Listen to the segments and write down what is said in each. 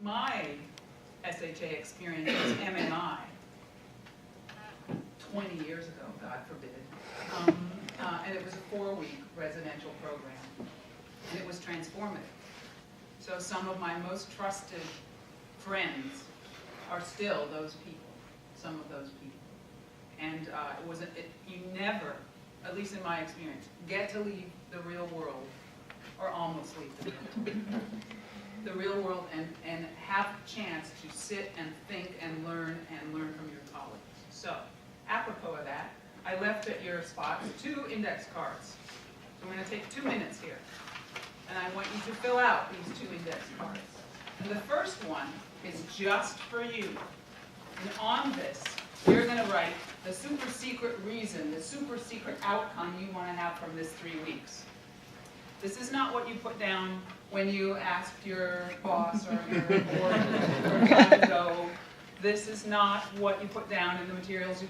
my SHA experience was MNI 20 years ago, God forbid. And it was a 4-week residential program. And it was transformative. So some of my most trusted friends are still those people, some of those people. And you never, at least in my experience, get to leave the real world, or almost leave the real world and have a chance to sit and think and learn from your colleagues. So, apropos of that, I left at your spots 2 index cards. So I'm going to take 2 minutes here. And I want you to fill out these 2 index cards. And the first one is just for you. And on this, you're going to write the super secret reason, the super secret outcome you want to have from this 3 weeks. This is not what you put down when you asked your boss or your board for time to go. This is not what you put down in the materials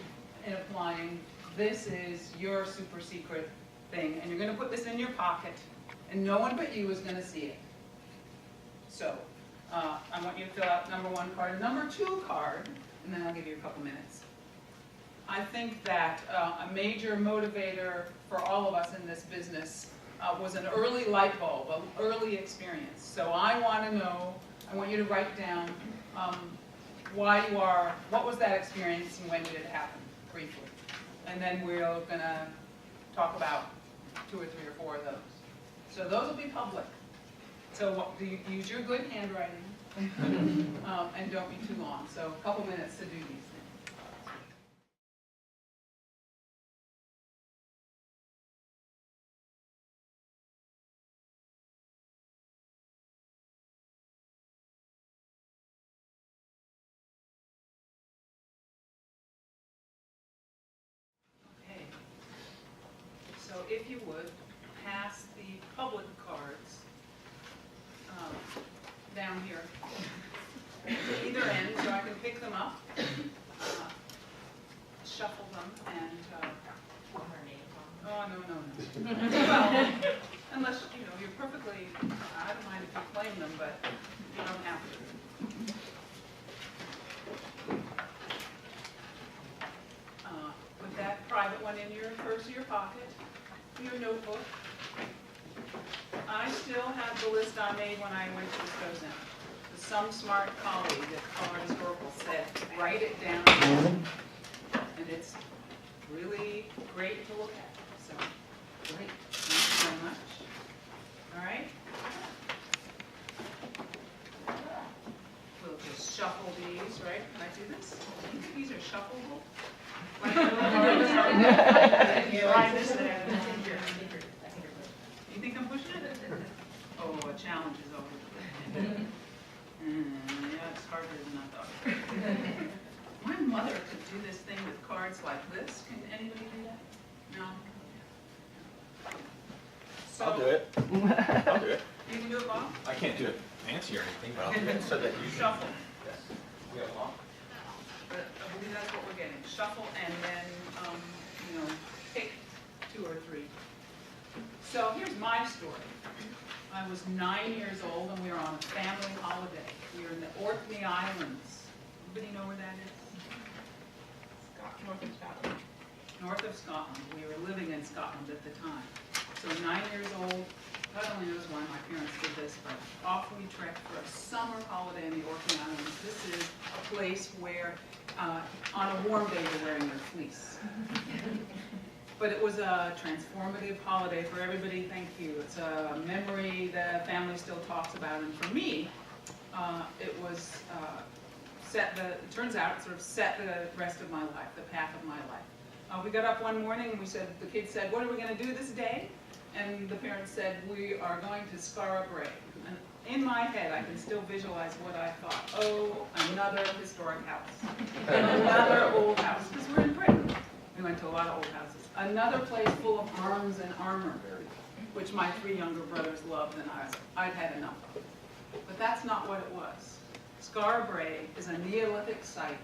in applying. This is your super secret thing. And you're going to put this in your pocket. And no one but you is going to see it. So, I want you to fill out number 1 card. Number 2 card, and then I'll give you a couple minutes. I think that a major motivator for all of us in this business was an early light bulb, an early experience. So I want to know, I want you to write down why you are, what was that experience and when did it happen, briefly. And then we're going to talk about 2 or 3 or 4 of those. So those will be public. So use your good handwriting and don't be too long. So a couple minutes to do these things. Okay. So if you would, pass the public cards down here to either end so I can pick them up, shuffle them, and oh, no. Well, unless, you're perfectly, I don't mind if you claim them, but you don't have to. With that private one in your purse or your pocket, your notebook. I still have the list I made when I went to the Stowe Center. Some smart colleague at Colorado Historical said, write it down. And it's really great to look at. So, great. Thank you very much. All right. We'll just shuffle these, right? Can I do this? I think these are shuffleable. You think I'm pushing it? Oh, a challenge is over. Yeah, it's harder than I thought. My mother could do this thing with cards like this. Can anybody do that? No? So, I'll do it. I'll do it. You can do it, Bob? I can't do it fancy or anything, but I'll do it so that you Shuffle. Yes. You have one? But I believe that's what we're getting. Shuffle and then, pick 2 or 3. So here's my story. I was 9 years old and we were on a family holiday. We were in the Orkney Islands. Anybody know where that is? North of Scotland. North of Scotland. We were living in Scotland at the time. So 9 years old. God only knows why my parents did this, but off we trekked for a summer holiday in the Orkney Islands. This is a place where on a warm day you're wearing your fleece. But it was a transformative holiday for everybody, thank you. It's a memory the family still talks about, and for me, it was it turns out it sort of set the rest of my life, the path of my life. We got up one morning and the kids said, what are we going to do this day? And the parents said, we are going to Skara Brae. And in my head, I can still visualize what I thought. Oh, another historic house. Another old house, because we're in Britain. We went to a lot of old houses. Another place full of arms and armor, which my 3 younger brothers loved and I'd had enough of. But that's not what it was. Skara Brae is a Neolithic site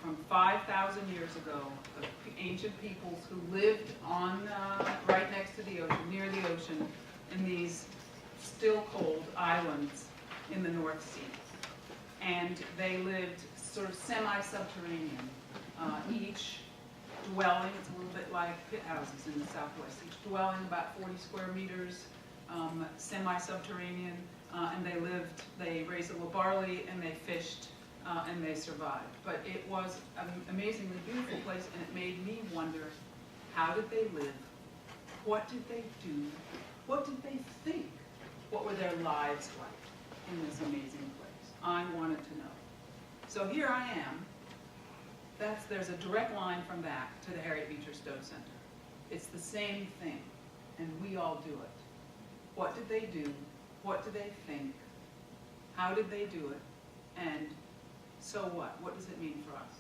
from 5,000 years ago of ancient peoples who lived on right next to the ocean, near the ocean, in these still cold islands in the North Sea. And they lived sort of semi-subterranean, each dwelling, it's a little bit like pit houses in the Southwest, each dwelling about 40 square meters, semi-subterranean, and they raised a little barley, and they fished, and they survived. But it was an amazingly beautiful place, and it made me wonder, how did they live? What did they do? What did they think? What were their lives like in this amazing place? I wanted to know. So here I am. There's a direct line from that to the Harriett Beecher Stowe Center. It's the same thing, and we all do it. What did they do? What did they think? How did they do it? And so what? What does it mean for us?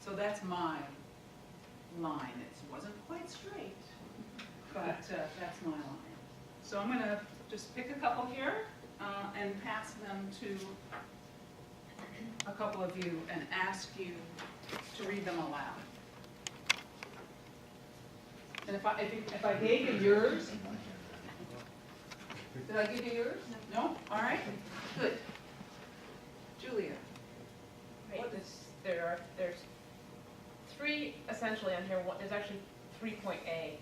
So that's my line. It wasn't quite straight, but that's my line. So I'm going to just pick a couple here and pass them to a couple of you and ask you to read them aloud. And if I gave you yours, did I give you yours? No? All right. Good. Julia. Right. There's three essentially on here. There's actually 3.A.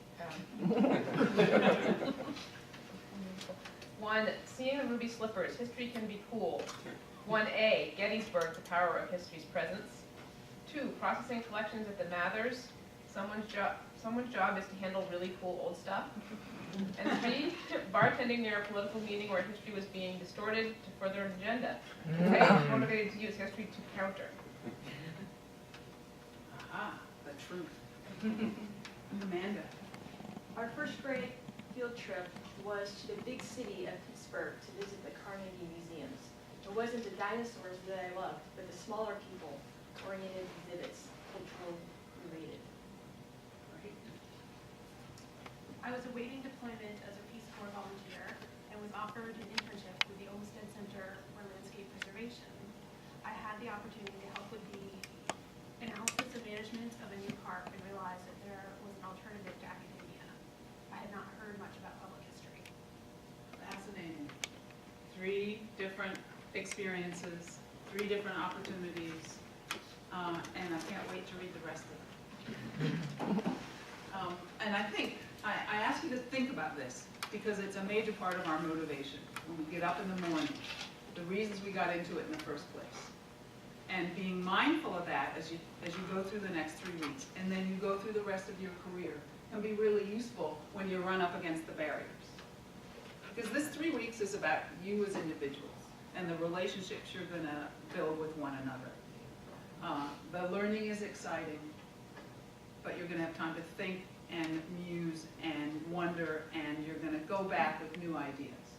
One, seeing the ruby slippers, history can be cool. 1A, Gettysburg, the power of history's presence. 2, processing collections at the Mathers. Someone's job is to handle really cool old stuff. And 3, bartending near a political meeting where history was being distorted to further an agenda. Right? Motivated to use history to counter. Aha, the truth. Amanda. Our first grade field trip was to the big city of Pittsburgh to visit the Carnegie Museums. It wasn't the dinosaurs that I loved, but the smaller people-oriented exhibits, cultural related. I was awaiting deployment as a Peace Corps volunteer and was offered an internship with the Olmsted Center for Landscape Preservation. I had the opportunity to help with the analysis and management of a new park and realized that there was an alternative to academia. I had not heard much about public history. Fascinating. 3 different experiences, 3 different opportunities, and I can't wait to read the rest of them. And I think, I ask you to think about this, because it's a major part of our motivation when we get up in the morning, the reasons we got into it in the first place. And being mindful of that as you go through the next 3 weeks, and then you go through the rest of your career, can be really useful when you run up against the barriers. Because this 3 weeks is about you as individuals and the relationships you're going to build with one another. The learning is exciting, but you're going to have time to think and muse and wonder, and you're going to go back with new ideas.